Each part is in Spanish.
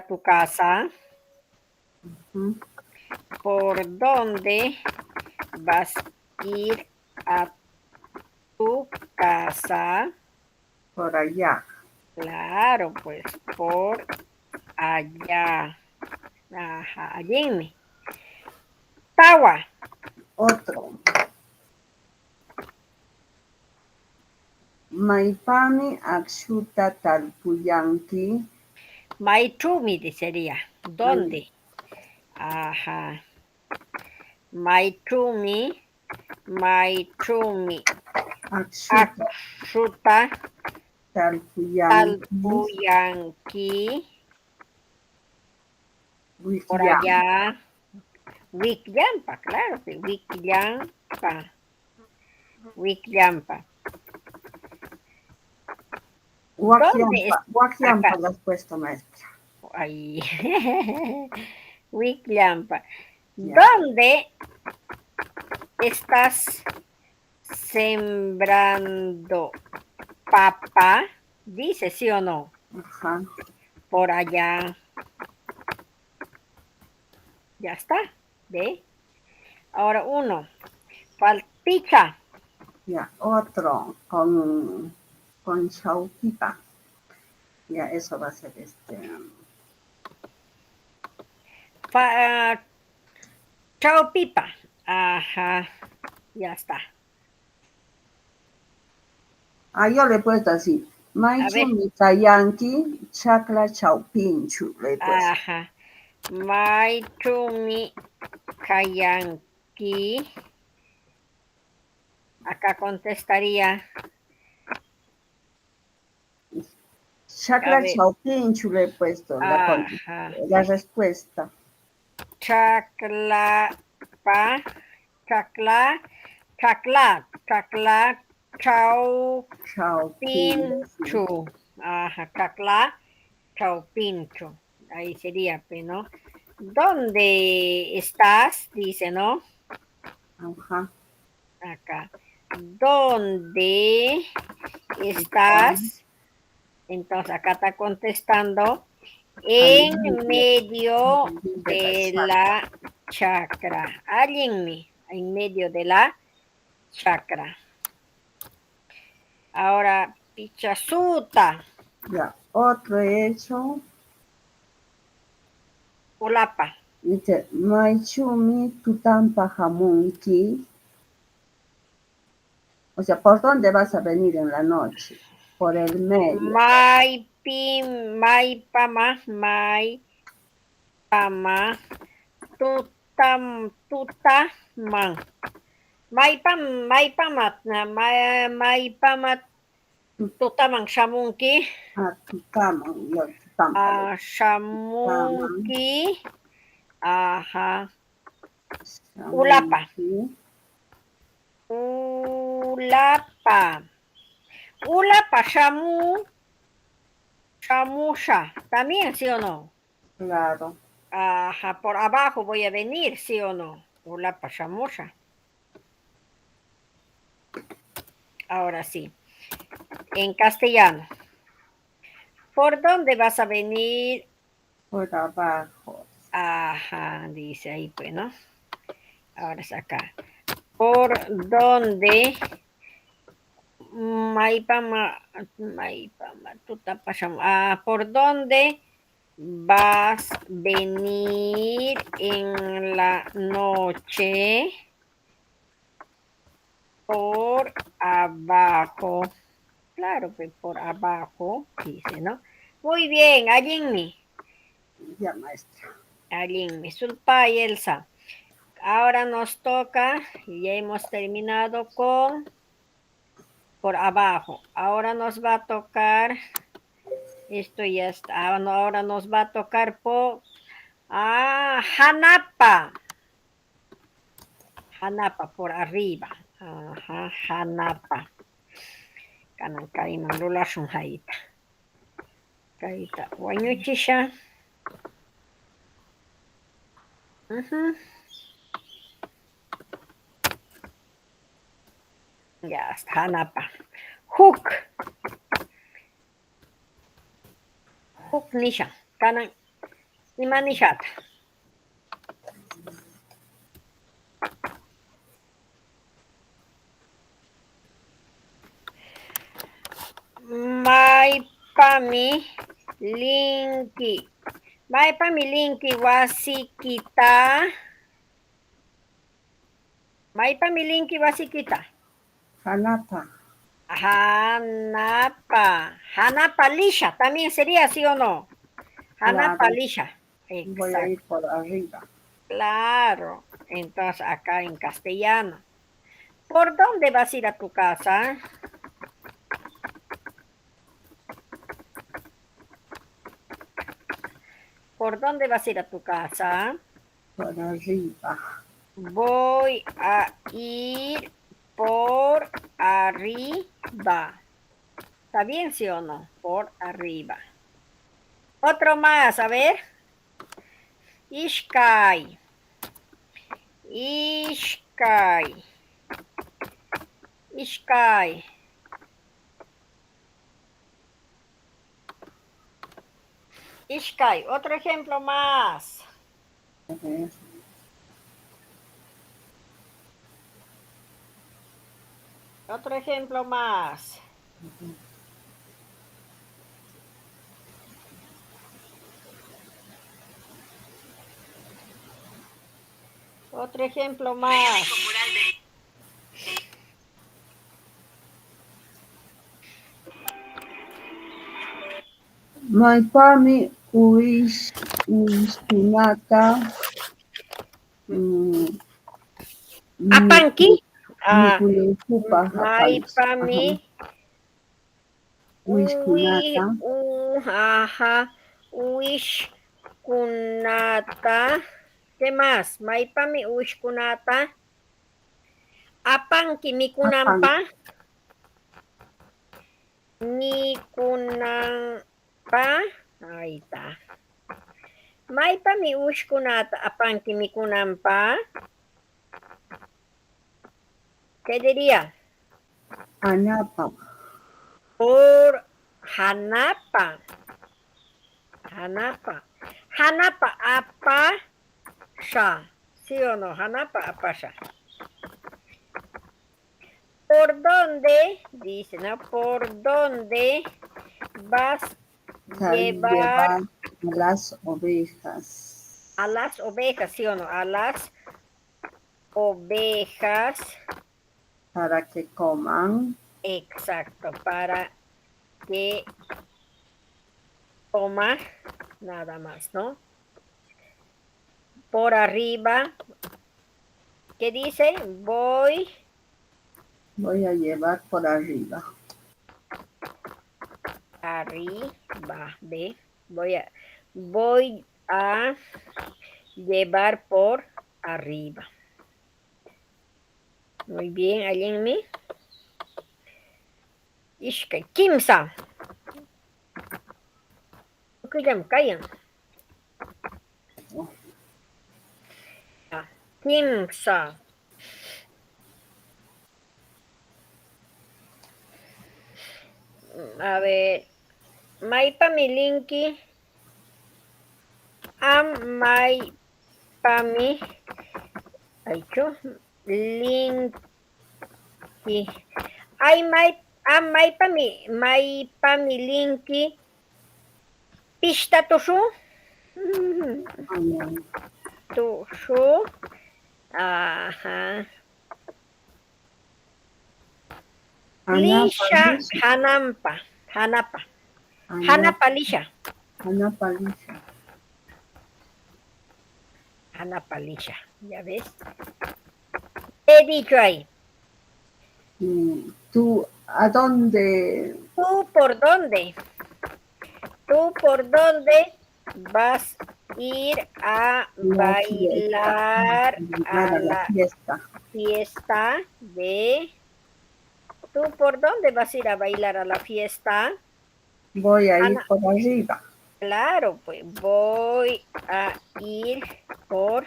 tu casa? Ujú. ¿Por dónde vas a ir a tu casa? Por allá. Claro, pues por allá. Ajá, allí. Tawa. Otro. Maypami akshuta talpuyanki. Maitrumi sería. May ¿Dónde? Ajá. Maitrumi. Maitrumi. akshuta Akshuta. talpuyanki. Talpuyanki. Por Wikyan. allá. Wiklampa, claro, sí, Wiklampa. Wiklampa. ¿Dónde Wakiampa. está? Wakiampa Acá. lo has puesto, maestra. Ahí. Wiklampa. Ya. ¿Dónde estás sembrando papa? Dice sí o no. Ajá. Por allá. Ya está. ¿Ve? Ahora uno. Palpicha. Ya. Otro. Con chaupita. Ya, eso va a ser este. Fa- Chao pipa. Ajá. Ya está. Yo le he puesto así. A Maichu ver. mikayanki chakla chaupinchu. Le he puesto. Ajá. Maitumi Kayanki. Acá contestaría. A Chakla ver. chaupinchu le he puesto. Ajá. La respuesta. Chaclapa. Chacla. Chacla. Chacla. Chau Chaupin. Sí. pinchu. Ajá. Chacla. Chau pinchu. Ahí sería, ¿no? ¿Dónde estás? Dice, ¿no? Ajá. Acá. ¿Dónde Está estás? Entonces acá está contestando al en medio medio de la de chakra. la chakra. Alguien en medio de la chakra. Ahora, pichasuta, Ya. Otro hecho. ulapa. Dice, Maichumi tutampa jamunki. O sea, ¿por dónde vas a venir en la noche? Por el medio. Mai pim, mai pama, mai pama, tutam, tutaman. Mai pamat na, mai pamat tutamang shamunki. Tutaman, yo tutampa le tutaman, Shamunki. Ajá. Ulapa. shamunki. Ulapa. Ulapa, shamusha. ¿También, sí o no? Claro. Ajá, por abajo voy a venir, sí o no. Ulapa, shamusha. Ahora sí. En castellano. ¿Por dónde vas a venir? Por abajo. Ajá, dice ahí, pues, ¿no? Ahora es acá. ¿Por dónde? Maipama, Maipama, ¿por dónde vas a venir en la noche? Por abajo. Claro, pues por abajo, dice, ¿no? Muy bien, Ayinmi. Ya, maestra. Ayinmi, Sulpa y Elsa. Ahora nos toca, y ya hemos terminado con por abajo. Ahora nos va a tocar, esto ya está, ahora nos va a tocar por Hanapa. Hanapa por arriba. Ajá, Hanapa. Kanan kaiman lula shunhaita. Kaita. Wanyuchisha. Ya está, Hanapa. Hook. Hook nisha. Kanan Imanishata. Maypami linki. Maypami linki wasikita. Maypami linki wasikita. Hanapa. Hanapa. Hanapa lisha. También sería así o no. Hanapa Claro. lisha. Voy a ir Exacto. por arriba. Claro. Entonces acá en castellano. ¿Por dónde vas a ir a tu casa? ¿Por dónde vas a ir a tu casa? Por arriba. Voy a ir por arriba. ¿Está bien, sí o no? Por arriba. Otro más, a ver. Ishkai. Ishkai. Ishkai. Ishkai. Otro ejemplo más. A ver. Otro ejemplo más. Otro ejemplo más. Maypami uishkunata Apanki. mikunaypaq apanchik. Maypami. Uishkunata Ajá. Kunata. ¿Qué más? Maypami kunata. Apanki apan mikunampa. Mikunampa. Ahí está. Maypami kunata apanki mikunampa. ¿Qué diría? hanapa. Por Hanapa. Hanapa. Hanapa apasha. ¿Sí o no? Hanapa apasha. ¿Por dónde? Dice, ¿no? ¿Por dónde vas a llevar Llevar las ovejas a las ovejas? ¿Sí o no? A las ovejas. para que coman Exacto. Para que coma nada más, ¿no? Por arriba. ¿Qué dice? Voy voy a llevar por arriba. arriba, ¿ve? Voy a llevar por arriba. Muy bien, ¿alguien me? Ishkai, Kimsa. Callan. Kimsa. A ver, Maipa Milinki. Maipa mi. Aicho. Linki. Ay, Maipa Milinki. Pista tushu. Tushu. Ajá. Lisha Hanampa. Hanapa. Hanapa Lisha. Hanapa lisha. Hanapa Lisha. ¿Ya ves? He dicho ahí. ¿Tú a dónde? ¿Tú por dónde? ¿Tú por dónde vas a ir a La fiesta. bailar A a la la fiesta. fiesta de... ¿Tú por dónde vas a ir a bailar a la fiesta? Voy a ir Ana, por arriba. claro, pues voy a ir por...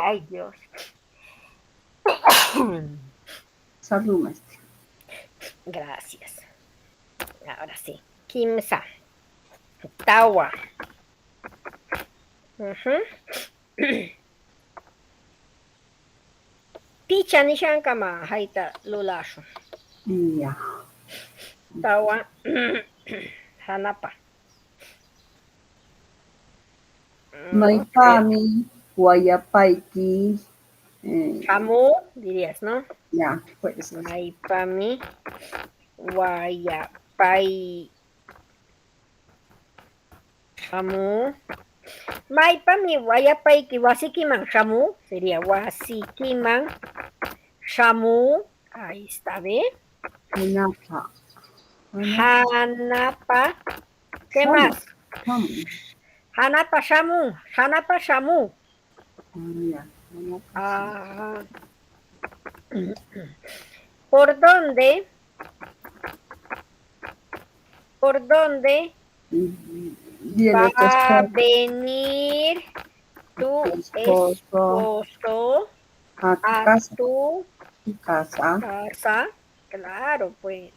Ay, Dios. Salud, maestra. Gracias. Ahora sí. Kimsa. tawa. Picha nishankama hayta lulashu. Ya. Tawa hanapa. Maypami wayapayki. Shamu, dirías, ¿no? Ya, puede ser. Maypami wayapay. Shamu. Maypami wayapayki wasikiman shamu. Sería wasikiman shamu. Ahí está, ¿ve? Hanapa. Hanapa. ¿Qué Shamu. más? Shamu. Hanapa shamu. Hanapa shamu. Ya. Ah. ¿Por dónde? ¿Por dónde Viene tu va a esposo. venir tu esposo A tu a casa. tu Tu casa. casa? Claro, pues.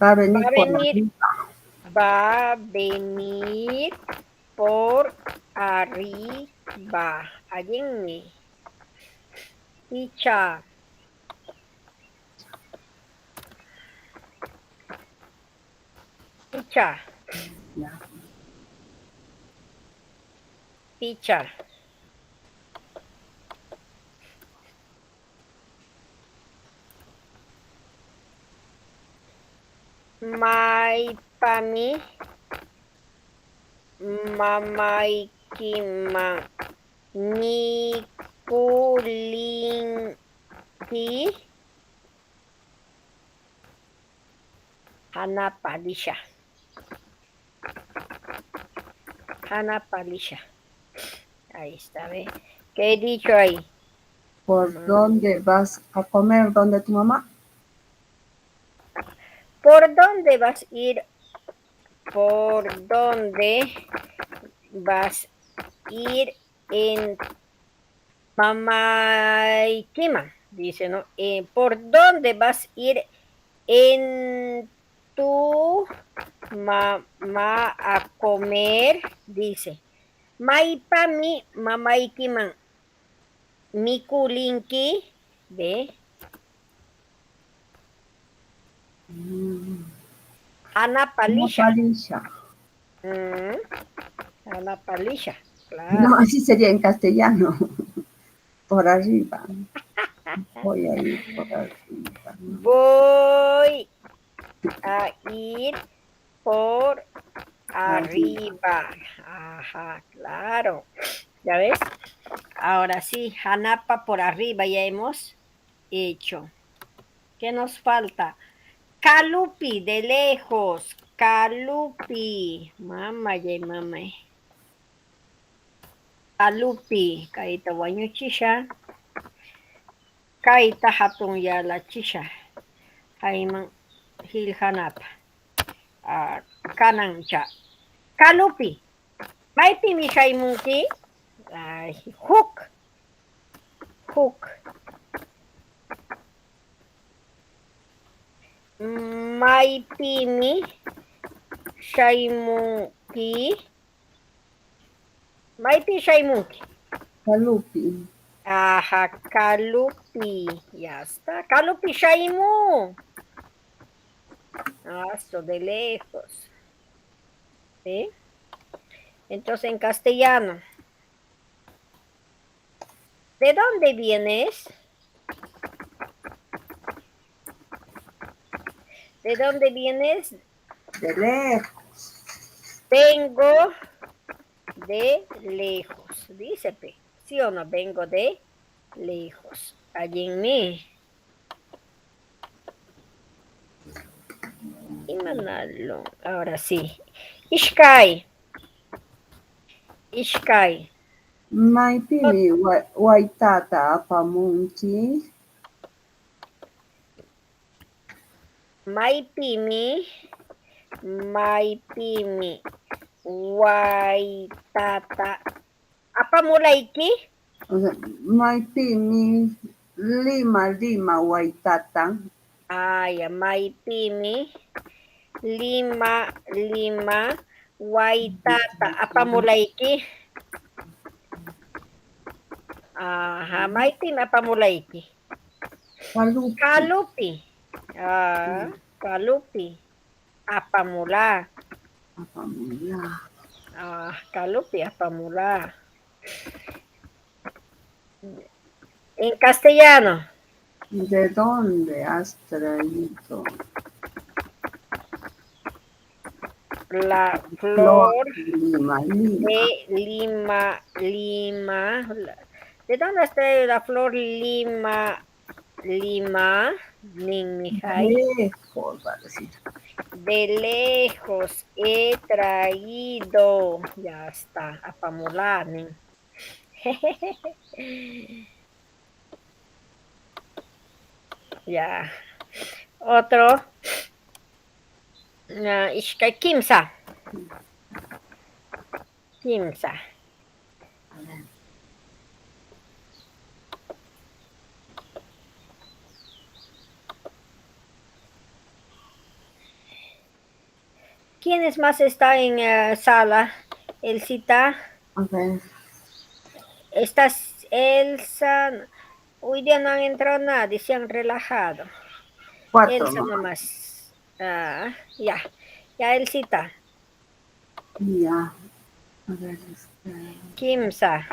Va a venir Va a por venir, arriba. va a venir por arriba. Allí. Picha. Picha. Ya. Picha. Maipami. Mamaikima. Mikulinki. Hanapalisha. Hanapalisha. Ahí está, ¿ve? ¿Qué he dicho ahí? ¿Por dónde vas a comer? ¿Dónde tu mamá? ¿Por dónde vas a ir? ¿Por dónde vas a ir en Mamaikima? Dice, ¿no? ¿Por dónde vas a ir en tu mamá a comer? Dice, Maipami Mamaikiman Mikulinki, ¿ve? Hanapalisha. Hanapalisha. Hanapalisha, No, claro. así sería en castellano. Por arriba. Voy a ir por arriba. Voy a ir por Arriba. arriba. Ajá, claro. ¿Ya ves? Ahora sí, Hanapa por arriba ya hemos hecho. ¿Qué nos falta? Calupi, de lejos. Calupi. Mamá, ya mamá. Calupi. Kaita wañuchisha. Kaita hatun ya la chisha. Jaiman Hil Hanapa. Kanancha. Calupi. Maipi mi Jaimunki. Hook. Hook. Maipimi Shaimunki. Maipi Shaimunki. Calupi. Ajá, Calupi. Ya está. Calupi Shaimu. Esto de lejos. ¿Sí? Entonces en castellano. ¿De dónde vienes? ¿De dónde vienes? De lejos. Vengo de lejos. Dice, ¿sí o no? Vengo de lejos. Allí en mí. Y manalo. Ahora sí. Ishkai. Ishkai. Maipimi waitata apamunki. Maipimi. Maipimi. Waitata. Apamulaiki. O sea, Maipimi Lima waitata. Ay, Maipimi. Lima, Lima, Waitata, apamulaiki. Aha, Maitim, apamulaiki. Kalupi. Kalupi. Kalupi. Apamula. Apamula. Kalupi, apamula. En castellano. ¿De dónde has traído La flor flor de Lima, Lima? de Lima, Lima. ¿De dónde has traído la flor Lima, Lima? Ninmijay. Lejos, va a decir. De lejos he traído. Ya está, apamulanin. Ya. Otro. Ishkay kimsa. Kimsa. A ver. ¿Quiénes más está en sala? Elsita. A ver. Estás Elsa. Hoy día no han entrado nadie, se han relajado. 4 Elsa nomás. nomás. Ya. Ya, Elsita. Ya. A ver. Kimsa.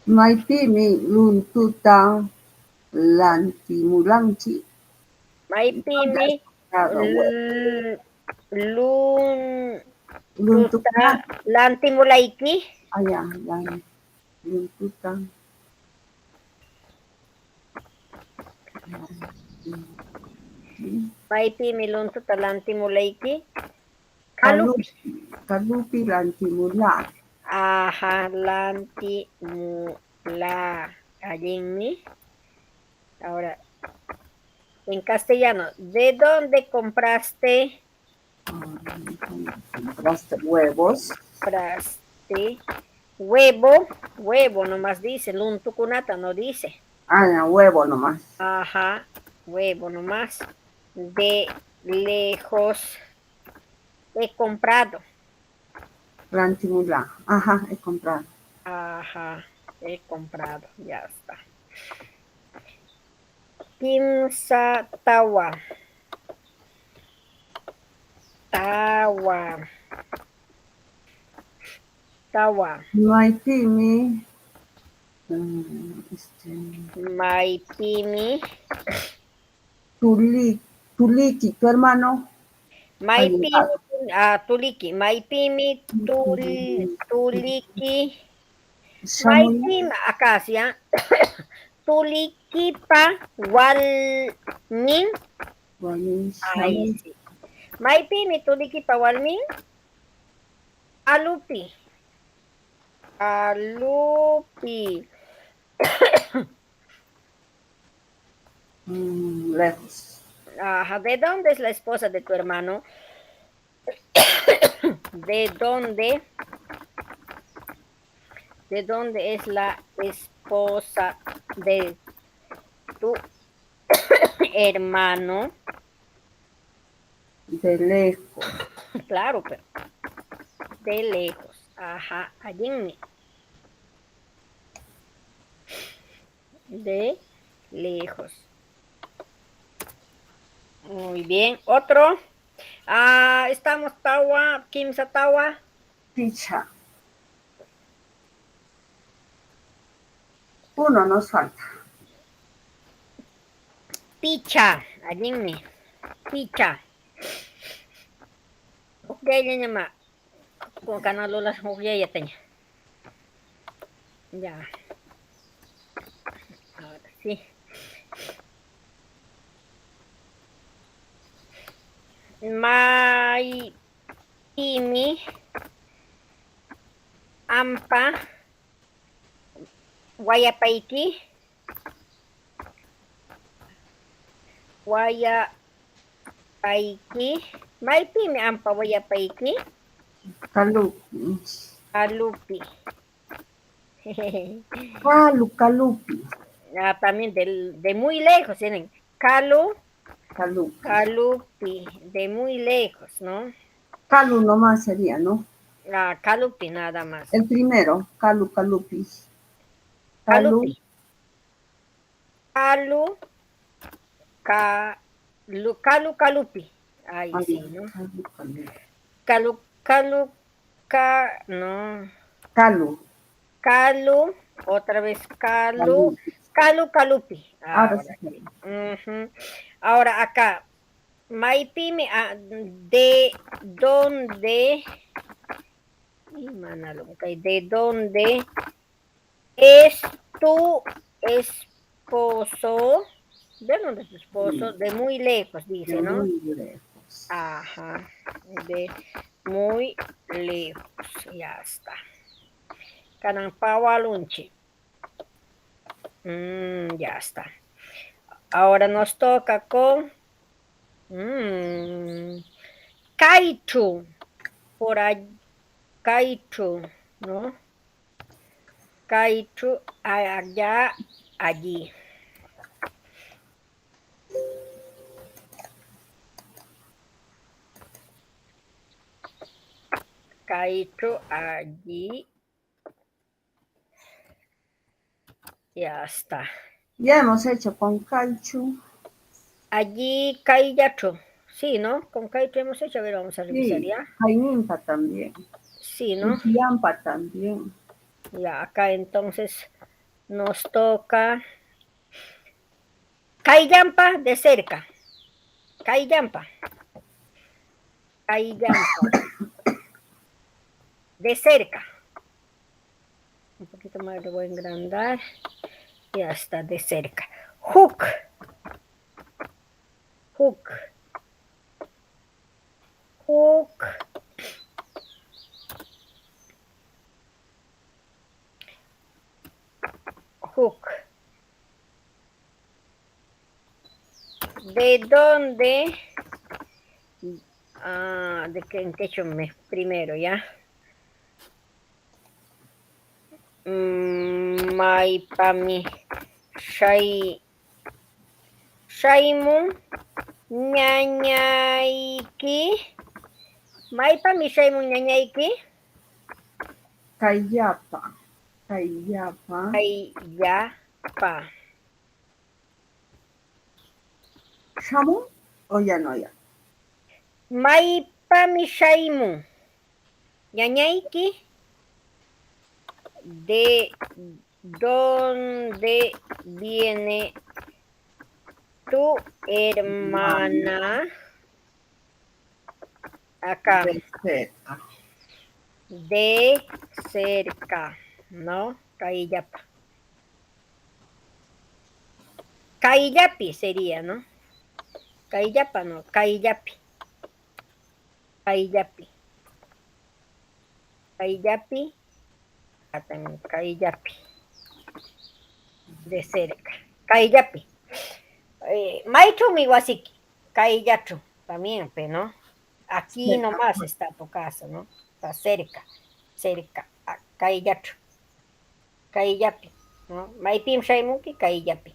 Maipimi luntuta lantimulanchi. Maipimi. Lun. Luntuta. Lantimulaiki. Allá, luntuta. Maipimi luntuta lantimulaiki. Kalupi. Kalupi lantimula. Ajá, lantimula. Allí. Ahora, en castellano, ¿de dónde compraste? Compraste huevos. Compraste huevo. Huevo nomás dice. Luntukunata no dice. Ya, huevo nomás. Ajá, huevo nomás. De lejos he comprado. Lantimula. Ajá, he comprado. Ajá, he comprado. Ya está. Kimsa tawa. Tawa. Tawa. Maipimi. Maipimi. Tuliki, tu hermano. Maipimi. Tuliki. Maipimi. Tuliki. Maipimi. Acacia. Tulikipa. Walmin. Ahí sí. Maipimi. Tulikipa. Walmin. Alupi. Alupi. Lejos. Ajá. ¿De dónde es la esposa de tu hermano? ¿De dónde? ¿De dónde es la esposa de tu hermano? De lejos. Claro, pero de lejos. Ajá, allí. De lejos. Muy bien. Otro. Estamos Tawa, Kimsa Tawa. Picha. Uno nos falta. Picha. Allí. Picha. Ok, llama. Kung kanalula ya tanya. Ya. Ahora sí. May Pimi Ampa Wayapaiki May Pimi Ampa Wayapaiki Kalupi. Alupi. Calu, calupi, Ah, también de muy lejos tienen. Calu, calupi. calupi, de muy lejos, ¿no? Calu nomás sería, ¿no? Ah, calupi nada más. El primero, calu, calupi. Calupi, Calu, calu, calu, calupi. Ahí ay, sí, ¿no? calu, calu. Calu, calu, no. Calu, Calu, otra vez Calu, calupi. Calupi. Ahora Ahora sí. sí. Ujú. Ahora acá, Maipime, ¿de dónde? Y Manalonga, ¿de dónde es tu esposo? ¿De dónde es tu esposo? De muy lejos, De dice, ¿no? muy lejos. Ajá, de muy lejos, ya está. Canampawalunchi. Ya está. Ahora nos toca con Kaichu, por allí, Kaichu, ¿no? Kaichu, allá, allí. Kaichu, allí, ya está. Ya hemos hecho con caichu. Allí, Kaiyachu, sí, ¿no? Con Kaichu hemos hecho, a ver, vamos a revisar Sí, ya. jainimpa también. Sí, ¿no? Uchiampa también. Ya, acá entonces nos toca Kaiyampa de cerca. Kaiyampa, Kaiyampa, de cerca. Un poquito más lo voy a engrandar. Ya está de cerca. Hook. Hook. Hook. Hook. ¿De dónde? ¿De qué en qué me primero ya? Maipami. Shai. Shaimu. Ñañaiki. Maipami Shaimu Ñañaiki. Cayapa. Cayapa. Ay, ya, pa. ¿Shamu? O ya no, ya. Maipami Shaimu. Ñañaiki. ¿De dónde viene tu Hermana hermana? Acá, de cerca. de cerca, ¿no? Caillapa. Caillapi sería, ¿no? Caillapa, no, Caillapi. Caillapi. Caillapi. Acá también, Caillapi. De cerca. Caillapi. Maichu Miwasiki. Caillachu. También, ¿no? Aquí Cerca. nomás está tu casa, ¿no? Está cerca, cerca, Kaiyachu, Kaiyapi, ¿no? Maipim Shaimuki, Kaiyapi.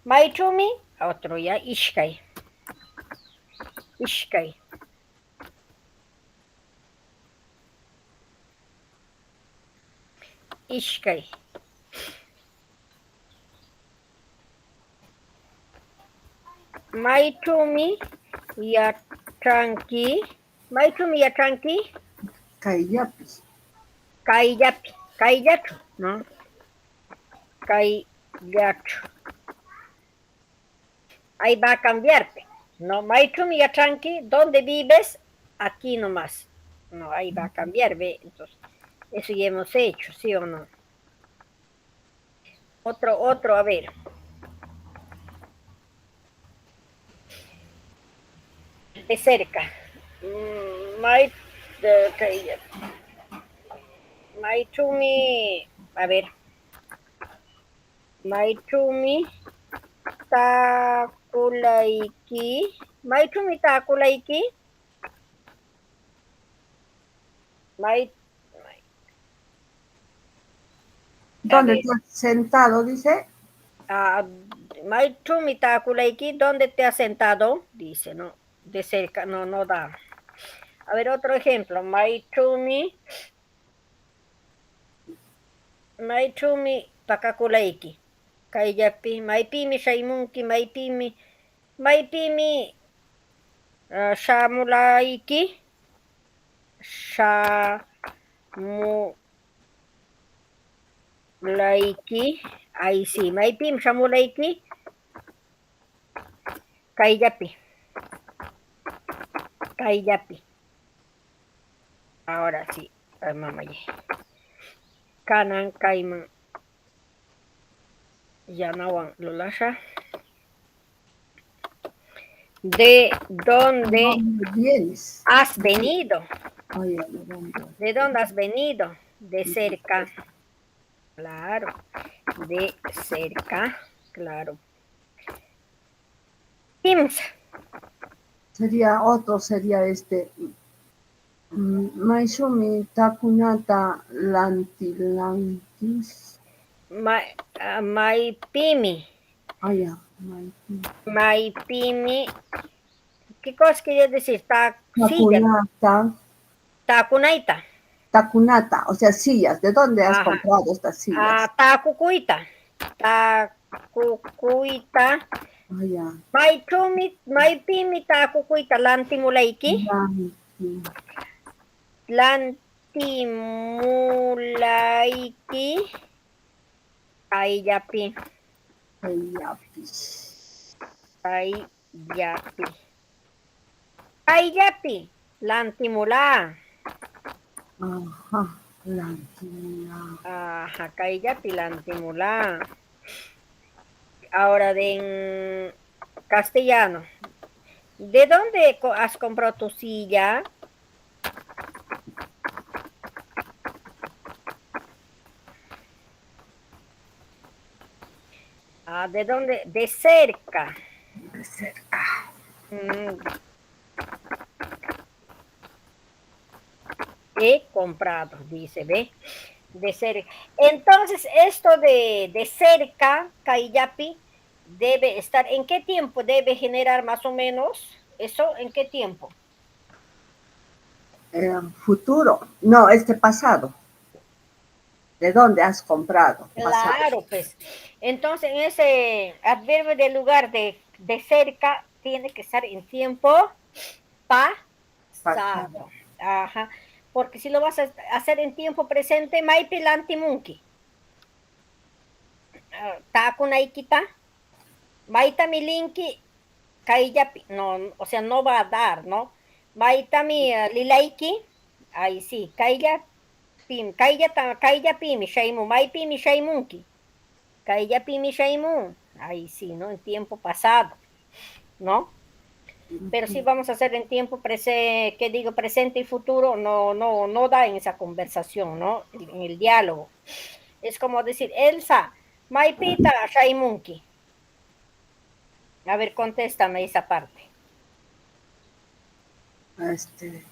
Maichumi, otro ya, Ishkai, Ishkai. Ishkai. Maichumi, ya tranqui. Maichumi, ya tranqui. Cayapi. Kaiyapi, Kaiyachu, ¿no? Kaiyachu. Ahí va a cambiarte. No, Maichumi, ya tranqui. ¿Dónde vives? Aquí nomás. No, ahí va a cambiar, ve. Entonces, eso ya hemos hecho, ¿sí o no? Otro, a ver. De cerca. My, Maichumi, a ver. Maichumi Takulaiki. Maichumi Takulaiki. Mai, A ¿Dónde ver, te has sentado? Dice. Maitumi Takulaiki, ¿dónde te has sentado? Dice, no, de cerca, no, no da. A ver, otro ejemplo. Maitumi Pakakulaiki. Kaillapi, Maipimi Shaimunki, Maipimi Shamulaiki, Shamulaiki, ahí sí, Maipimi Shamulaiki, Kaillapi, Kaillapi. Ahora sí, ay, mamá, Kanan Kaiman, Yanawan Lulasha. ¿De ¿De dónde dónde vienes? has venido? Oye, ¿de dónde? ¿De dónde has venido? De cerca. Claro. De cerca. Claro. Kimsa. Sería otro, sería este. Maishumi takunata lantis. Maipimi. Ah, ya, Maipimi. Maipimi. ¿Qué cosa quería decir? Silla. Takunata, Takunaita. takunata, o sea, sillas. ¿De dónde has Ajá. comprado estas sillas? Takukuita. Takukuita. Ah, ya. Maipimi takukuita lantimulaiki. Lanti, Lantimulaiki. Kaillapi. Kayapi. Kaillapi. Kaillapi. Lantimula. Ajá, lantimula. Ajá, Kaillapi, lantimula. Ahora en castellano. ¿De dónde has comprado tu silla? ¿De dónde? De cerca. De cerca. Mm, He comprado, dice, ¿ve? De cerca. Entonces, esto de cerca, Kaillapi, debe estar, ¿en qué tiempo debe generar más o menos? ¿Eso en qué tiempo? Futuro. No, este pasado. ¿De dónde has comprado? Pasado. Claro, pues. Entonces, en ese adverbio de lugar de cerca, tiene que estar en tiempo Pasado. pasado. Ajá. Porque si lo vas a hacer en tiempo presente, maipilanti munki. Takunaikita, maita milinki, kaiyapi. No, o sea, no va a dar, ¿no? Maita mi lilaiki, ahí sí, kaiyapi mi shaimu, maipi mi shaimunki. Kaiyapi mi shaimu, ahí sí, ¿no? En tiempo pasado, ¿no? Pero si vamos a hacer en tiempo presente, ¿qué digo? Presente y futuro, no da en esa conversación, ¿no? En el diálogo. Es como decir, Elsa, Maipita, Shaimunki. A ver, contéstame esa parte. Este,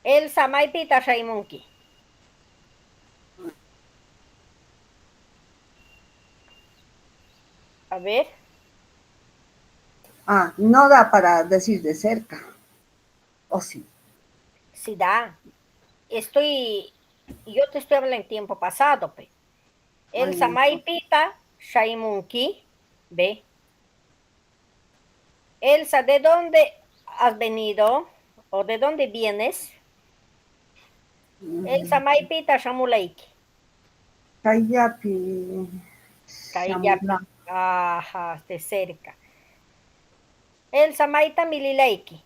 Elsa, Maipita, Shaimunki. A ver, no da para decir de cerca. ¿O sí? si da. Yo te estoy hablando en tiempo pasado, pe. Elsa, Ay, Maipita, Shaimunki. Ve. Elsa, ¿de dónde has venido? ¿O de dónde vienes? Elsa, Maipita, Shamulaiki. Kayapi, Kaiyapi. Shamula, Ajá, de cerca. Elsa, Maita, Milileiki.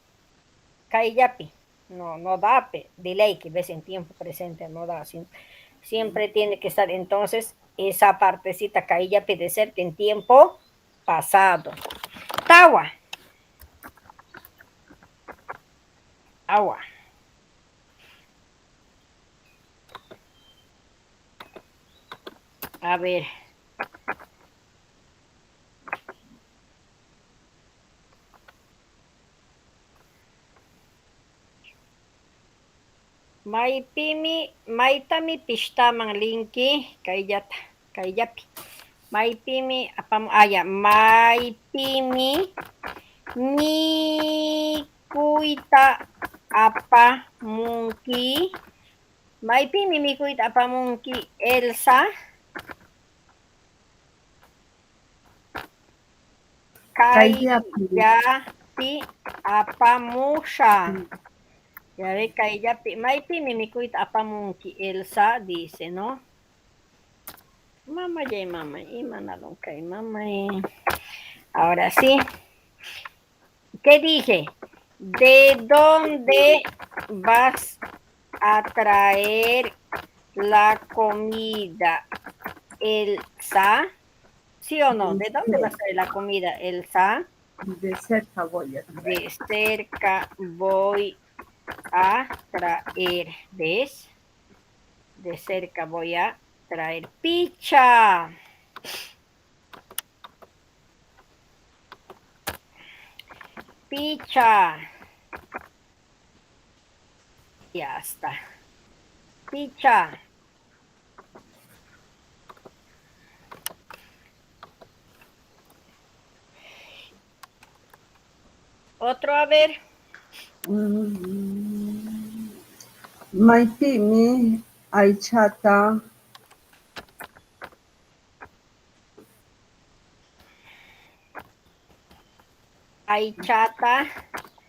Kaiyapi. No da, Dileiki, ves en tiempo presente, no da. Siempre tiene que estar entonces esa partecita Kaiyapi de cerca en tiempo pasado. Tawa. Agua. A ver. Maypimi, maytami pishtaman linki, kayllapi. Maypimi, ya, maypimi, mikuyta apamunki. Maypimi mikuyta apamunki, Elsa. Kayllapi apamusha. Ya ve, kayllapi, maypimi mikuyta apamunki, Elsa, dice, ¿no? Mamá, y manalon kay mamá. Ahora sí. ¿Qué dije? ¿De dónde vas a traer la comida, Elsa? ¿Sí o no? ¿De dónde vas a traer la comida, Elsa? De cerca voy a traer. De cerca voy a traer, ¿ves? De cerca voy a traer picha. Picha. Ya está. Picha. Otro, a ver. Maypimi aychata Aychata.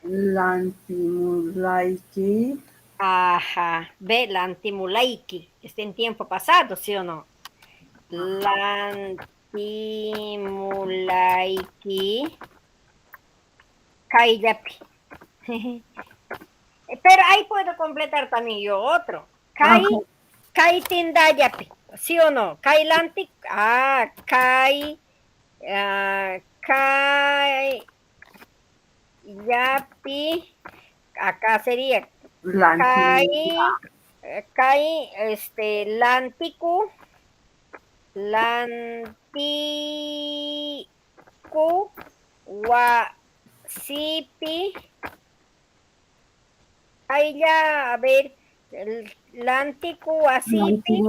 lantimulayki. Ajá. Ve, lantimulaiki. Está en tiempo pasado, ¿sí o no? Lantimulaiki. Kayllapi. Pero ahí puedo completar también yo otro. Kai tindayapi. ¿Sí o no? Kai lanti. Kai. Kai. Yapi. Acá sería Kai, lantiku, wasipi. Ahí ya, a ver, lantiku, wasipi,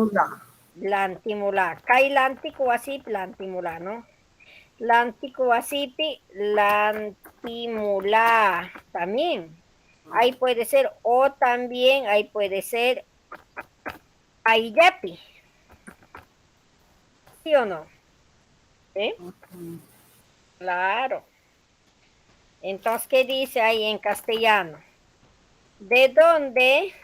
lantimula. Kai lantiku, wasipi, lantimula, ¿no? Lantiku, wasipi, lantimula. También. Ahí puede ser, o también, ahí puede ser Ayllapi. ¿Sí o no? ¿Eh? Claro. Entonces, ¿qué dice ahí en castellano? ¿De dónde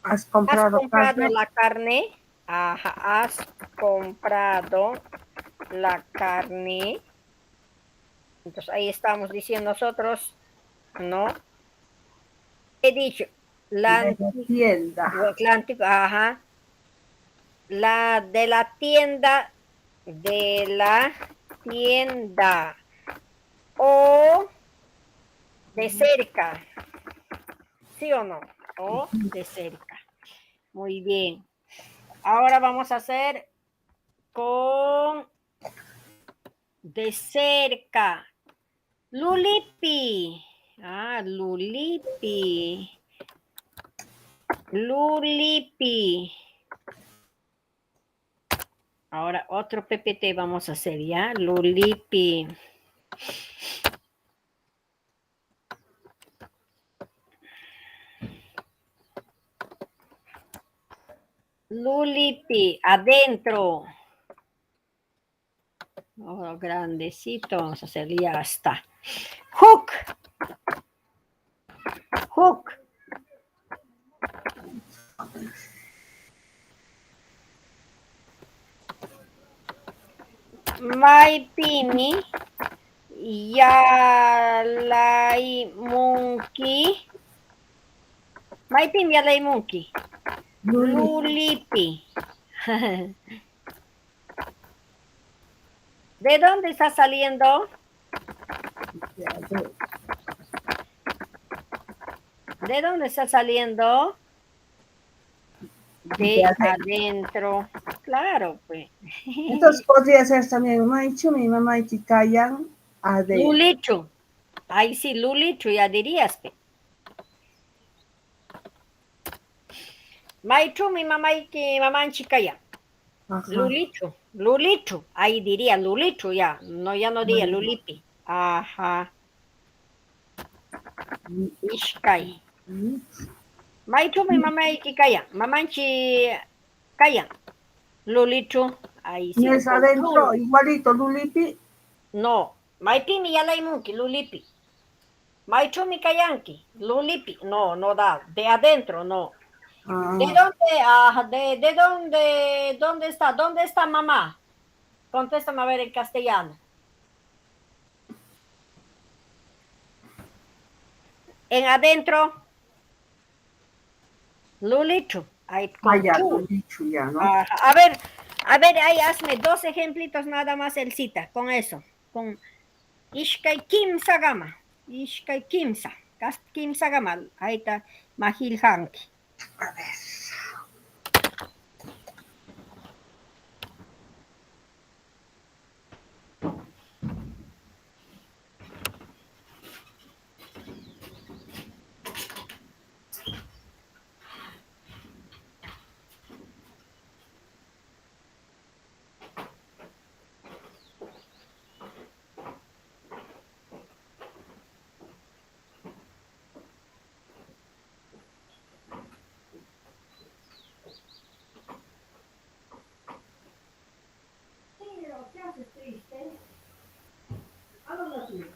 has comprado la carne? Ajá, has comprado la carne. Entonces, ahí estamos diciendo nosotros, ¿no? He dicho, la tienda. Atlántico, ajá. La de la tienda, o de cerca, ¿sí o no? O de cerca. Muy bien. Ahora vamos a hacer con de cerca. Lulipi. Lulipi. Lulipi. Ahora otro PPT vamos a hacer, ¿ya? Lulipi. Lulipi, adentro. Oh, grandecito, vamos a hacer, ya está. Hook. Hook. Maypimi, Yalaimunki. Maypimi, Yalaimunki. Lulipi. ¿De dónde está saliendo? ¿De dónde está saliendo? De adentro. Claro, pues. Entonces podría ser también Maichumi, Mamá Kayan, adentro. Lulichu. Ahí sí, Lulichu, ya dirías. Maychumi mamanchi kayan. Ajá. Lulichu, ahí diría Lulichu ya, ya no diría Lulipi. Ajá, Ishkai. Maychumi mamayki kayan, mamanchi kayan. Lulichu, ahí sí. ¿Y es adentro igualito Lulipi? No, Maipimi Yalaimunki, Lulipi. Maychumi kayanki, Lulipi. No, no da. De adentro, no. Ah, ¿De dónde? ¿De dónde? ¿Dónde está? ¿Dónde está mamá? Contéstame a ver en castellano. En adentro, Lulichu. Ahí con ya, Q. Lulichu ya, ¿no? Ajá. A ver, ahí hazme 2 ejemplitos nada más el cita, con eso. Con Ishkai Kimsa Gama. Ishkai Kimsa. Kimsa Gama. Ahí está Mahil Hanki. A ver. ¿Qué haces triste? ¿A dónde has ido?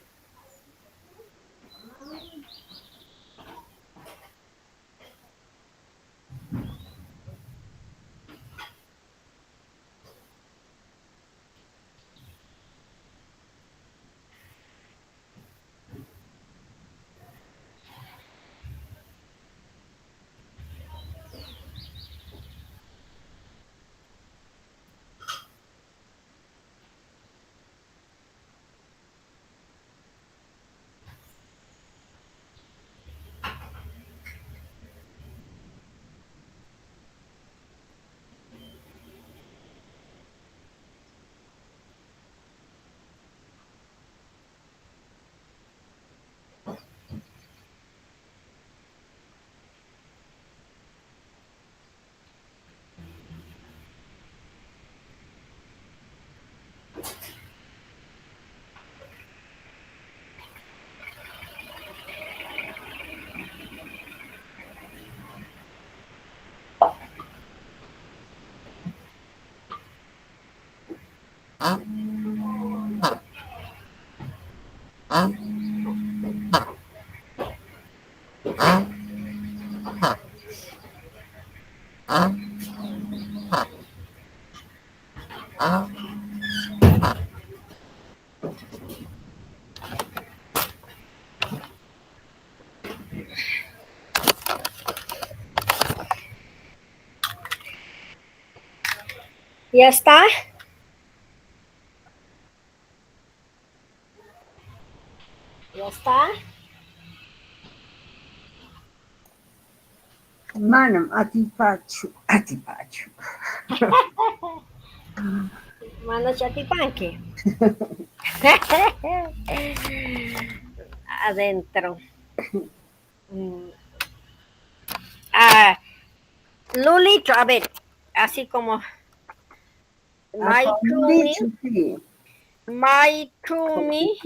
¿Ya está? ¿Ya está? Manam, atipachu. Manda chatipanque. Adentro. Lulito, a ver, así como Ajá, Maichumi, Lulichu, sí. Maichumi,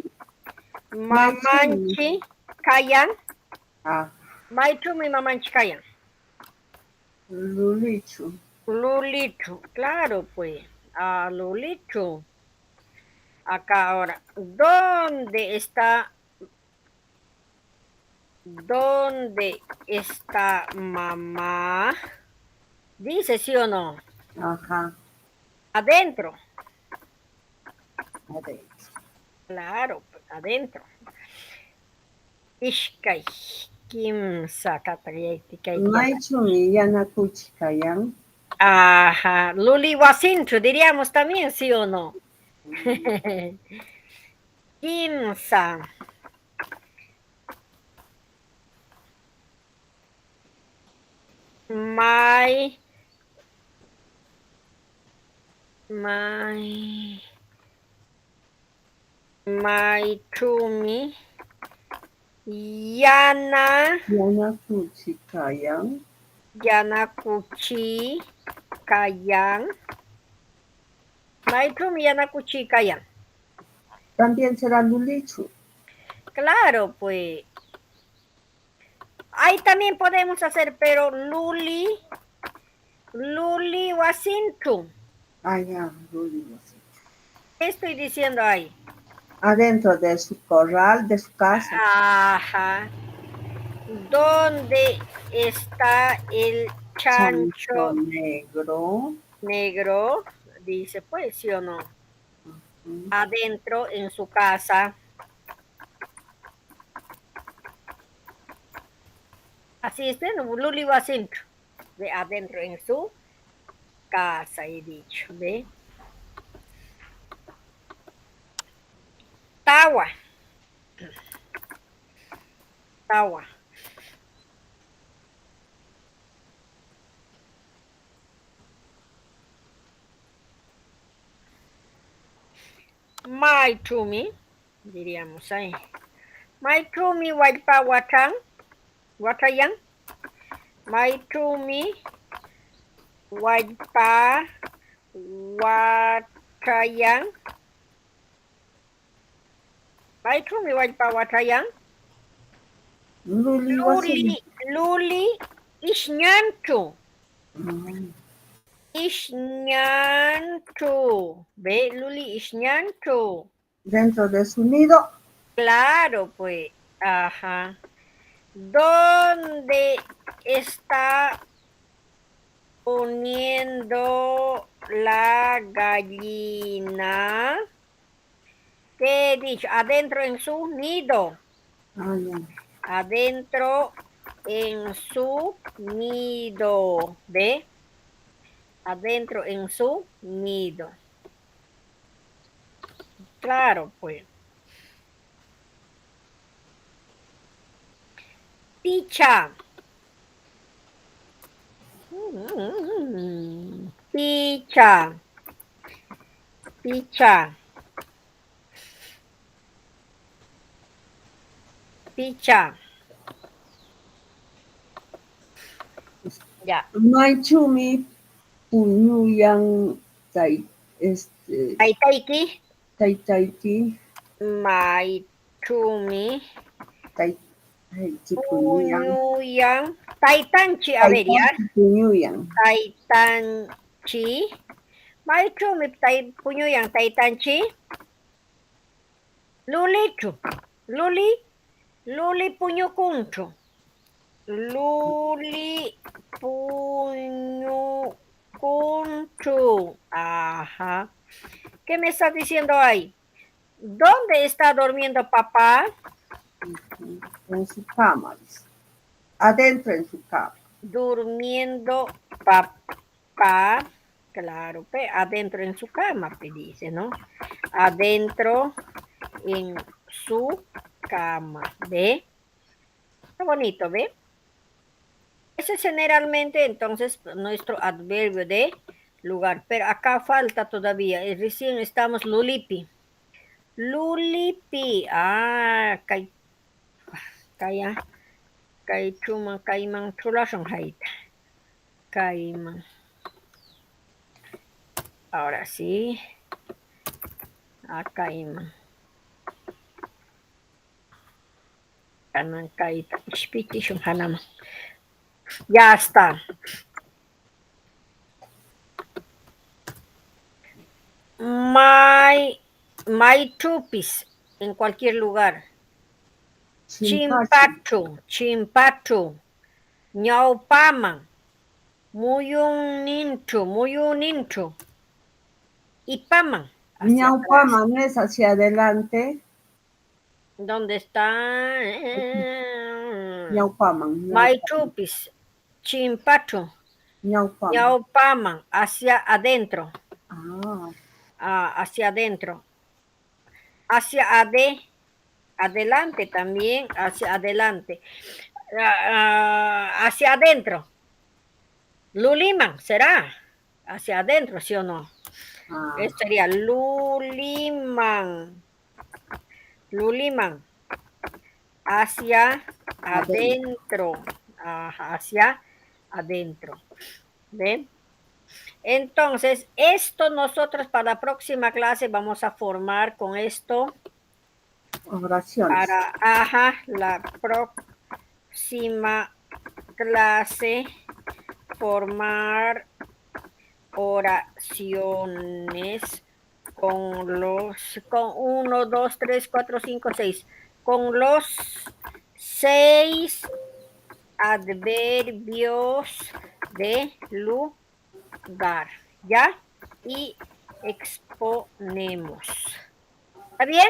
Maichumi. Mamanchi, Kayan, Ah, Maichumi, Mamanchi, Kayan. Lulichu. Lulito, claro, pues, Lulito. Acá ahora, ¿dónde está mamá? Dice sí o no. Ajá, Adentro. adentro. Claro, pues, adentro. Ishkai, kimsa katrayaitikay. Maichumi yanakuchi kayan. Ajá, Luli Wasinchu, diríamos también, sí o no. Kimsa. My, my, my chumi. Yana, Yanakuchi kayan. Yanakuchi kayan. Maitrum yanakuchi kayan. También será lulichu. Claro, pues. Ahí también podemos hacer, pero luli wasintu. Ah, ya, lulichu. ¿Qué estoy diciendo ahí? Adentro de su corral, de su casa. Ajá. ¿Dónde está el Chancho chancho negro. negro? Dice, pues, ¿sí o no? Mm, Adentro en su casa. Así es, ¿no? Luli wasintu. De adentro en su casa, he dicho, ¿ve? Tawa. Tawa. Maitumi, diríamos ahí. Maitumi waipa watan, watayan. Maitumi waipa watayan. Maitumi waipa watayan. Luli Luli, wasin. luli ishnyantu. Mm, Ishnyantu. ¿Ve? Luli ishnyantu. dentro de su nido. Claro, pues. Ajá. ¿Dónde está poniendo la gallina? ¿Qué he dicho? Adentro en su nido. Ah, ya. Adentro en su nido. ¿Ve? Adentro en su nido. Claro, pues. Picha. Picha. Picha. Picha. Ya. Maichumi puñuyan tai, Taitaiki. taitaiti, Maitumi. taitaiti puñuyan, Puñuyan. Taitanchi. A ver, ya. taitaiti puñuyan. Taitanchi. Maitumi puñuyan taitanchi. Lulichu. Luli. Luli puñukunchu. Luli puñukunchu. Ajá. ¿Qué me estás diciendo ahí? ¿Dónde está durmiendo papá? En su cama, dice. Adentro en su cama. Durmiendo papá. Claro, adentro en su cama, dice, ¿no? Adentro en su cama. ¿Ve? Está bonito, ¿ve? Ese es generalmente entonces nuestro adverbio de lugar, pero acá falta todavía. Recién estamos lulipi. Lulipi. Ah, kaya, kay chuma, kaiman chulason haita. Kaiman. Ahora sí. Kaiman. Kanan kaita. Ispiti shun hanama. Ya está. My tupis en cualquier lugar. Chimpachi. Chimpachu, chimpachu, ñaupaman, muyuninchu, ipaman, hacia atrás. Ñaupaman es hacia adelante. ¿Dónde está? Ñaupaman, My ñaupaman, tupis, chimpachu, ñaupaman. ñaupaman, hacia adentro, Ah, hacia adentro, hacia adelante también, hacia adelante, hacia adentro. Luliman, ¿será? Hacia adentro, ¿sí o no? ah, Esto sería Luliman. Luliman. Hacia adentro. adentro. Hacia adentro. ¿Ven? Entonces, esto nosotros para la próxima clase vamos a formar con esto Oraciones. para, la próxima clase formar oraciones con 1, 2, 3, 4, 5, 6, con los 6 adverbios de lugar, ¿ya? Y exponemos. ¿Está bien?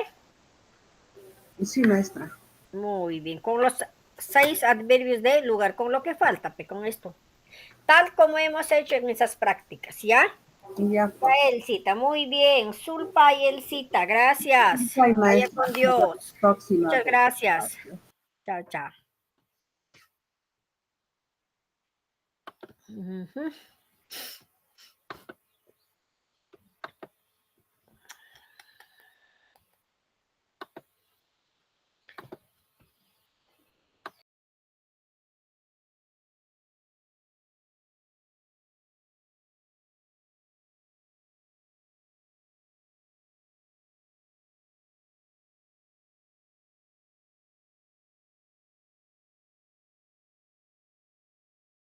Sí, maestra. Muy bien, con los 6 adverbios de lugar, con lo que falta, con esto. Tal como hemos hecho en esas prácticas, ¿ya? Ya, pues. Elcita, muy bien. Zulpa y Elcita, gracias. Soy Vaya maestra. con Hasta la Dios. próxima Muchas vez. gracias. Gracias. Chao, chao. Ujú.